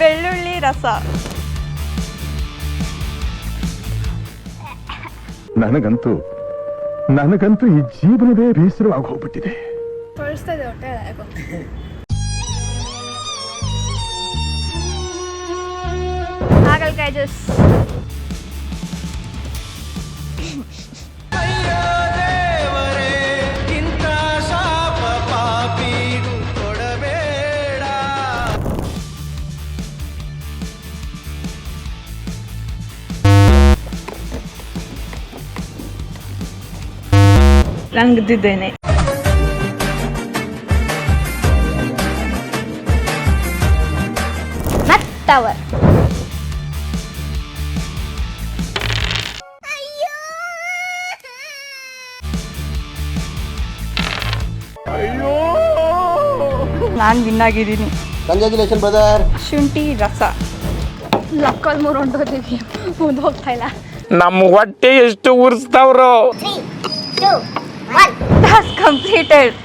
ಬೆಳ್ಳುಳ್ಳಿ ರಸ. ನನಗಂತೂ ಈ ಜೀವನವೇ ಬೇಸರವಾಗಿ ಹೋಗ್ಬಿಟ್ಟಿದೆ. ಹಾಗಲಕಾಯಿ ಜ್ಯೂಸ್. ರಂಗದಿದ್ದೇನೆ. ಟವರ್. ನಾನು ವಿನ್ ಆಗಿದ್ದೀನಿ. Congratulation brother. ಶುಂಠಿ ರಸ. ಲಕ್ಕಲ್ ಮೂರು ಹೊಂಟೋದಿವಿ, ಮುಂದೆ ಹೋಗ್ತಾ ಇಲ್ಲ. ನಮ್ಮ ಹೊಟ್ಟೆ ಎಷ್ಟು ಉರ್ಸ್ತಾವ್ರೋ. 3, 2, 1. Task completed.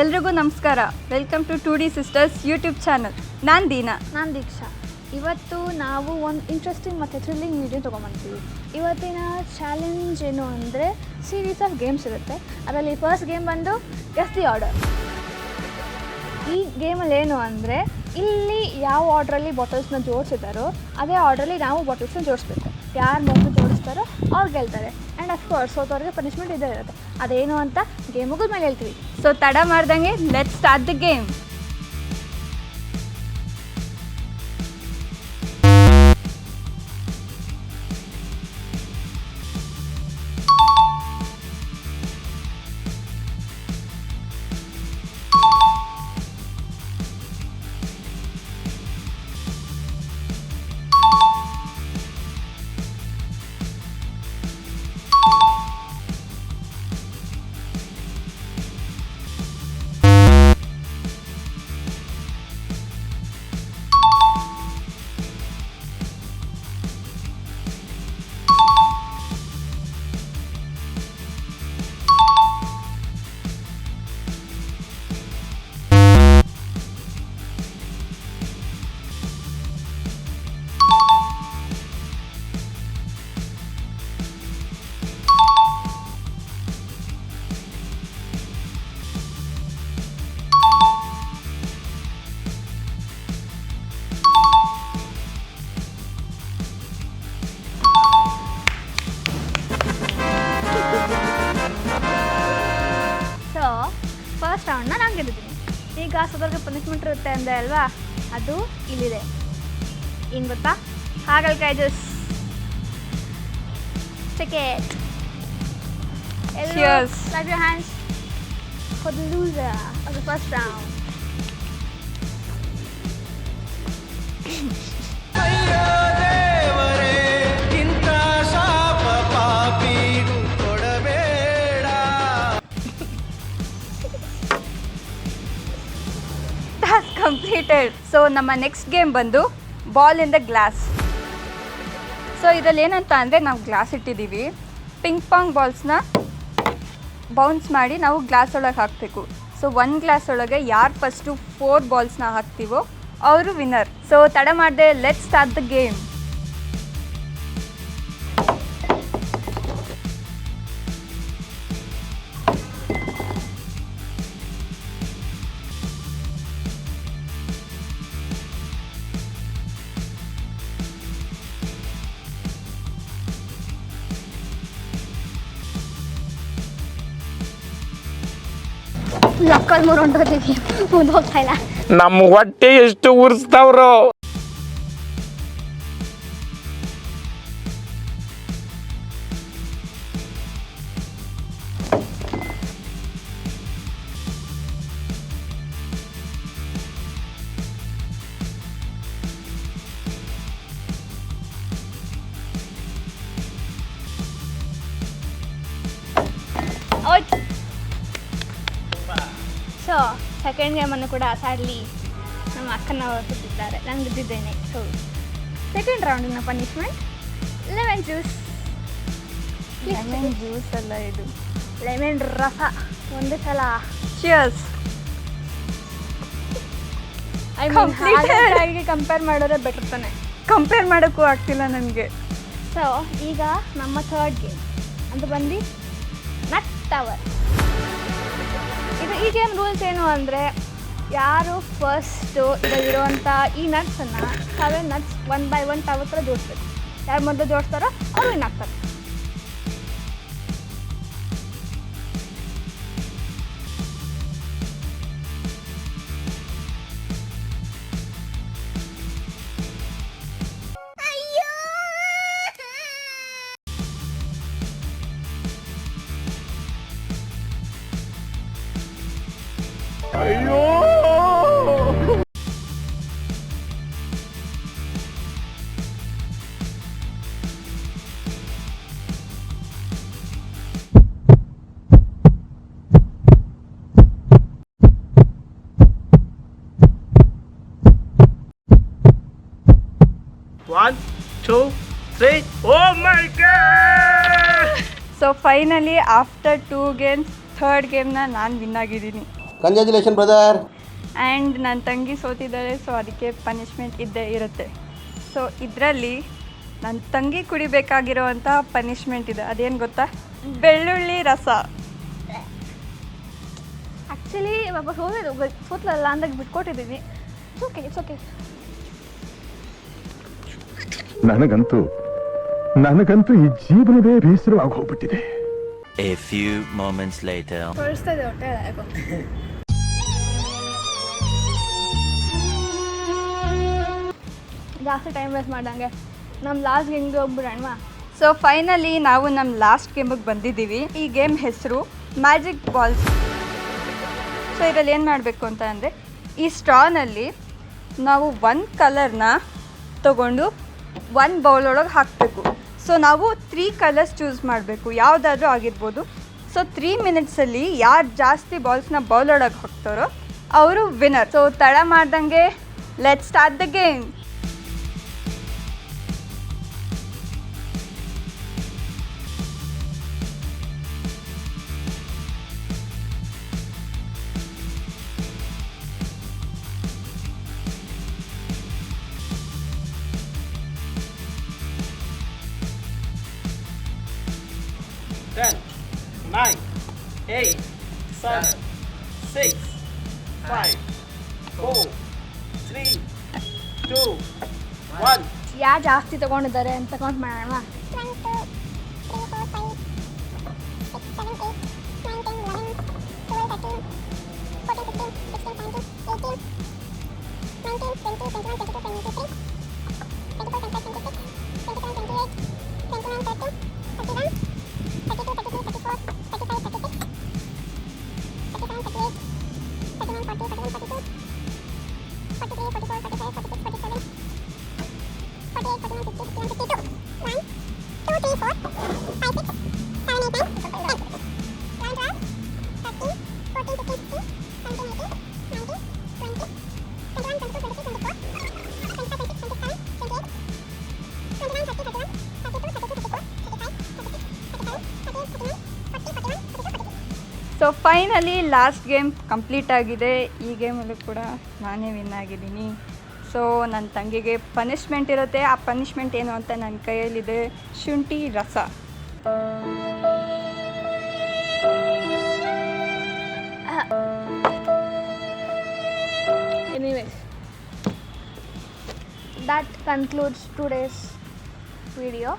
ಎಲ್ರಿಗೂ ನಮಸ್ಕಾರ. Welcome to 2D sisters YouTube channel. ನಾನು ದೀನಾ. ನಾನು ದೀಕ್ಷಾ. ಇವತ್ತು ನಾವು ಒಂದು ಇಂಟ್ರೆಸ್ಟಿಂಗ್ ಮತ್ತು ಥ್ರಿಲ್ಲಿಂಗ್ ವಿಡಿಯೋ ತೊಗೊಂಬಂತೀವಿ. ಇವತ್ತಿನ ಚಾಲೆಂಜ್ ಏನು ಅಂದರೆ ಸೀರೀಸ್ ಆಫ್ ಗೇಮ್ಸ್ ಇರುತ್ತೆ. ಅದರಲ್ಲಿ ಫಸ್ಟ್ ಗೇಮ್ ಬಂದು ಗೆಸ್ ದಿ ಆರ್ಡರ್. ಈ ಗೇಮಲ್ಲಿ ಏನು ಅಂದರೆ ಇಲ್ಲಿ ಯಾವ ಆರ್ಡ್ರಲ್ಲಿ ಬಾಟಲ್ಸ್ನ ಜೋಡಿಸಿದ್ದಾರೋ ಅದೇ ಆರ್ಡ್ರಲ್ಲಿ ನಾವು ಬಾಟಲ್ಸ್ನ ಜೋಡಿಸ್ಬೇಕು. ಯಾರು ಮೊದಲು ಜೋಡಿಸ್ತಾರೋ ಅವ್ರು ಗೆಲ್ತಾರೆ. ಆ್ಯಂಡ್ ಅಫ್ಕೋರ್ಸ್ ಸೋತವ್ರಿಗೆ ಪನಿಷ್ಮೆಂಟ್ ಇದ್ದೇ ಇರುತ್ತೆ. ಅದೇನು ಅಂತ ಗೇಮ್ ಮುಗಿದ ಮೇಲೆ ಹೇಳ್ತೀವಿ. ಸೊ ತಡ ಮಾಡ್ದಂಗೆ let's start the game. First ರೌಂಡ್ನ ನಾನು ಗೆದ್ದಿದ್ದೀನಿ. ಈಗ ಸೋದವ್ರಿಗೆ ಪನಿಷ್ಮೆಂಟ್ ಇರುತ್ತೆ ಅಂದೆ ಅಲ್ವಾ, ಅದು ಇಲ್ಲಿದೆ. ಏನು ಗೊತ್ತಾ? ಹಾಗಲಕಾಯಿ juice. Ticket. Cheers. Clap your hands for the loser of the first round. Completed. So ನಮ್ಮ ನೆಕ್ಸ್ಟ್ ಗೇಮ್ ಬಂದು ball in the glass. So ಇದರಲ್ಲಿ ಏನಂತ ಅಂದರೆ ನಾವು ಗ್ಲಾಸ್ ಇಟ್ಟಿದ್ದೀವಿ. ಪಿಂಕ್ ಪಾಂಗ್ ಬಾಲ್ಸ್ನ ಬೌನ್ಸ್ ಮಾಡಿ ನಾವು ಗ್ಲಾಸ್ ಒಳಗೆ ಹಾಕಬೇಕು. ಸೊ ಒಂದು ಗ್ಲಾಸ್ ಒಳಗೆ ಯಾರು ಫಸ್ಟು 4 ಬಾಲ್ಸ್ನ ಹಾಕ್ತೀವೋ ಅವರು ವಿನ್ನರ್. ಸೊ ತಡ ಮಾಡದೆ ಲೆಟ್ಸ್ ಸ್ಟಾರ್ಟ್ ದ ಗೇಮ್. ಲಕ್ಕಲ್ ಮೂರು ಹೊಂಟೋದಿವಿ, ಮುಂದೆ ಹೋಗ್ತಾ ಇಲ್ಲ. ನಮ್ಮ ಹೊಟ್ಟೆ ಎಷ್ಟು ಉರ್ಸ್ತಾವ್ರೋ. ಸೊ ಸೆಕೆಂಡ್ ಗೇಮನ್ನು ಕೂಡ ಸ್ಯಾಡ್ಲಿ ನಮ್ಮ ಅಕ್ಕನ ಕೊಟ್ಟಿದ್ದಾರೆ. ನಾನು ಗೆದ್ದಿದ್ದೇನೆ. ಸೊ ಸೆಕೆಂಡ್ ರೌಂಡಿನ punishment lemon juice. Lemon juice ಅಲ್ಲ ಇದು, ಲೆಮನ್ ರಸ. ಒಂದೇ ಸಲ ಚಿಯರ್ಸ್. I Completed. ಕಂಪೇರ್ ಮಾಡಿದ್ರೆ ಬೆಟರ್ ತಾನೆ. ಕಂಪೇರ್ ಮಾಡೋಕ್ಕೂ ಆಗ್ತಿಲ್ಲ ನನಗೆ. ಸೊ ಈಗ ನಮ್ಮ ಥರ್ಡ್ ಗೇಮ್ ಅಂತ ಬಂದು ನಟ್ ಟವರ್. ಈ ಗೇಮ್ ರೂಲ್ಸ್ ಏನು ಅಂದರೆ ಯಾರು ಫಸ್ಟು ಇದರಲ್ಲಿರುವಂಥ ಈ ನಟ್ಸನ್ನು 7 ನಟ್ಸ್ 1 by 1 ಟವರ್ ಥರ ಜೋಡಿಸ್ಬೇಕು. ಯಾರು ಮೊದಲು ಜೋಡಿಸ್ತಾರೋ ಅವರು ವಿನ್ ಆಗ್ತಾರೆ. ಅಯ್ಯೋ One, two, three. Oh my God! So finally after 2 games third ಗೇಮ್ನ ನಾನು ವಿನ್ ಆಗಿದ್ದೀನಿ. Congratulation brother. ಆ್ಯಂಡ್ ನನ್ನ ತಂಗಿ ಸೋತಿದ್ದಾರೆ, ಸೊ ಅದಕ್ಕೆ ಪನಿಷ್ಮೆಂಟ್ ಇದ್ದೇ ಇರುತ್ತೆ. ಸೊ ಇದರಲ್ಲಿ ನನ್ನ ತಂಗಿ ಕುಡಿಬೇಕಾಗಿರೋವಂಥ ಪನಿಷ್ಮೆಂಟ್ ಇದೆ. ಅದೇನು ಗೊತ್ತಾ? ಬೆಳ್ಳುಳ್ಳಿ ರಸ. ಆ್ಯಕ್ಚುಲಿ ಪಾಪ ಸೋತ್ಲಲ್ಲ ಅಂದಾಗ ಬಿಟ್ಕೊಟ್ಟಿದ್ದೀನಿ. It's okay. ನನಗಂತೂ ಈ ಜೀವನವೇ ಬೇಸರವಾಗಿ ಹೋಗ್ಬಿಟ್ಟಿದೆ. A few moments later. ತೋರಿಸ್ತಾ ಇದೆ ಹೊಟ್ಟೆ ಯಾಕೋ. ಜಾಸ್ತಿ ಟೈಮ್ ವೇಸ್ಟ್ ಮಾಡ್ದಂಗೆ ನಮ್ಮ ಲಾಸ್ಟ್ ಗೇಮ್ಗೆ ಹೋಗ್ಬಿಡೋಣ. ಸೊ ಫೈನಲಿ ನಾವು ನಮ್ಮ ಲಾಸ್ಟ್ ಗೇಮಿಗೆ ಬಂದಿದ್ದೀವಿ. ಈ ಗೇಮ್ ಹೆಸರು ಮ್ಯಾಜಿಕ್ ಬಾಲ್ಸ್. ಸೊ ಇದರಲ್ಲಿ ಏನು ಮಾಡಬೇಕು ಅಂತ ಅಂದರೆ ಈ ಸ್ಟ್ರಾನಲ್ಲಿ ನಾವು 1 ಕಲರ್ನ ತಗೊಂಡು 1 ಬೌಲ್ ಒಳಗೆ ಹಾಕಬೇಕು. ಸೊ ನಾವು 3 ಕಲರ್ಸ್ ಚೂಸ್ ಮಾಡಬೇಕು, ಯಾವುದಾದ್ರೂ ಆಗಿರ್ಬೋದು. ಸೊ 3 ಮಿನಿಟ್ಸಲ್ಲಿ ಯಾರು ಜಾಸ್ತಿ ಬಾಲ್ಸ್ನ ಬೌಲ್ ಒಳಗೆ ಹಾಕ್ತಾರೋ ಅವರು ವಿನ್ನರ್. ಸೊ ತಡ ಮಾಡ್ದಂಗೆ let's start the game. Ten, 9, 8, 7, 6, 5, 4, 3, 2, 1. ಯಾರು ಜಾಸ್ತಿ ತೊಗೊಂಡಿದ್ದಾರೆ ಅಂತ ಕೌಂಟ್ ಮಾಡೋಣ. 1, 2, 3, 4, 5, 6, 7, 8, 9, 10, 11, 12, 13, 14, 15, 16, 17, 18, 19, 20, 21, 22, 23, 24, 25, 26, 27, 28, 29, 30, 31, 32, 33, 34, 35, 36, 37, 38, 39, 40, 41, 42, 43, 44, 45, 46, 47, 48, 49, 50, 51, 52. 1, 2, 3, 4, 5, 6, 7, 8, 9, 10. 11, 12, 13, 14, 15, 16, 17, 18, 19, 20, 21, 22, 23, 24, 25, 26, 27, 28, 29, 30, 31, 32, 33, 34, 35, 36, 37, 38, 39, 40, 41, 42, 43. So finally last game complete ಆಗಿದೆ. ಈ ಗೇಮಲ್ಲೂ ಕೂಡ ನಾನೇ ವಿನ್ ಆಗಿದ್ದೀನಿ. ಸೊ ನನ್ನ ತಂಗಿಗೆ ಪನಿಷ್ಮೆಂಟ್ ಇರುತ್ತೆ. ಆ ಪನಿಷ್ಮೆಂಟ್ ಏನು ಅಂತ ನನ್ನ ಕೈಯಲ್ಲಿದೆ, ಶುಂಠಿ ರಸ. Anyways that concludes today's video.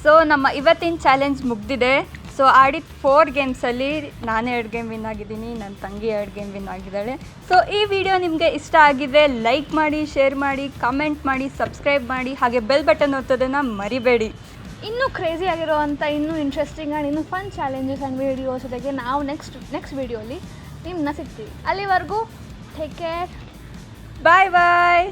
So ನಮ್ಮ ಇವತ್ತಿನ ಚಾಲೆಂಜ್ ಮುಗ್ದಿದೆ. ಸೊ ಆಡಿದ 4 ಗೇಮ್ಸಲ್ಲಿ ನಾನು 2 ಗೇಮ್ ವಿನ್ ಆಗಿದ್ದೀನಿ, ನನ್ನ ತಂಗಿ 2 ಗೇಮ್ ವಿನ್ ಆಗಿದ್ದಾಳೆ. ಸೊ ಈ ವಿಡಿಯೋ ನಿಮಗೆ ಇಷ್ಟ ಆಗಿದ್ರೆ ಲೈಕ್ ಮಾಡಿ, ಶೇರ್ ಮಾಡಿ, ಕಮೆಂಟ್ ಮಾಡಿ, ಸಬ್ಸ್ಕ್ರೈಬ್ ಮಾಡಿ, ಹಾಗೆ ಬೆಲ್ ಬಟನ್ ಒತ್ತೋದನ್ನು ಮರಿಬೇಡಿ. ಇನ್ನೂ ಕ್ರೇಜಿ ಆಗಿರೋವಂಥ ಇನ್ನೂ ಇಂಟ್ರೆಸ್ಟಿಂಗ್ ಆ್ಯಂಡ್ ಇನ್ನೂ ಫನ್ ಚಾಲೆಂಜಸ್ ಆ್ಯಂಡ್ ವೀಡಿಯೋಸ್ ಜೊತೆಗೆ ನಾವು ನೆಕ್ಸ್ಟ್ ವೀಡಿಯೋಲಿ ನಿಮ್ಮನ್ನ ಸಿಗ್ತೀವಿ. ಅಲ್ಲಿವರೆಗೂ ಟೇಕ್ ಕೇರ್. ಬಾಯ್ ಬಾಯ್.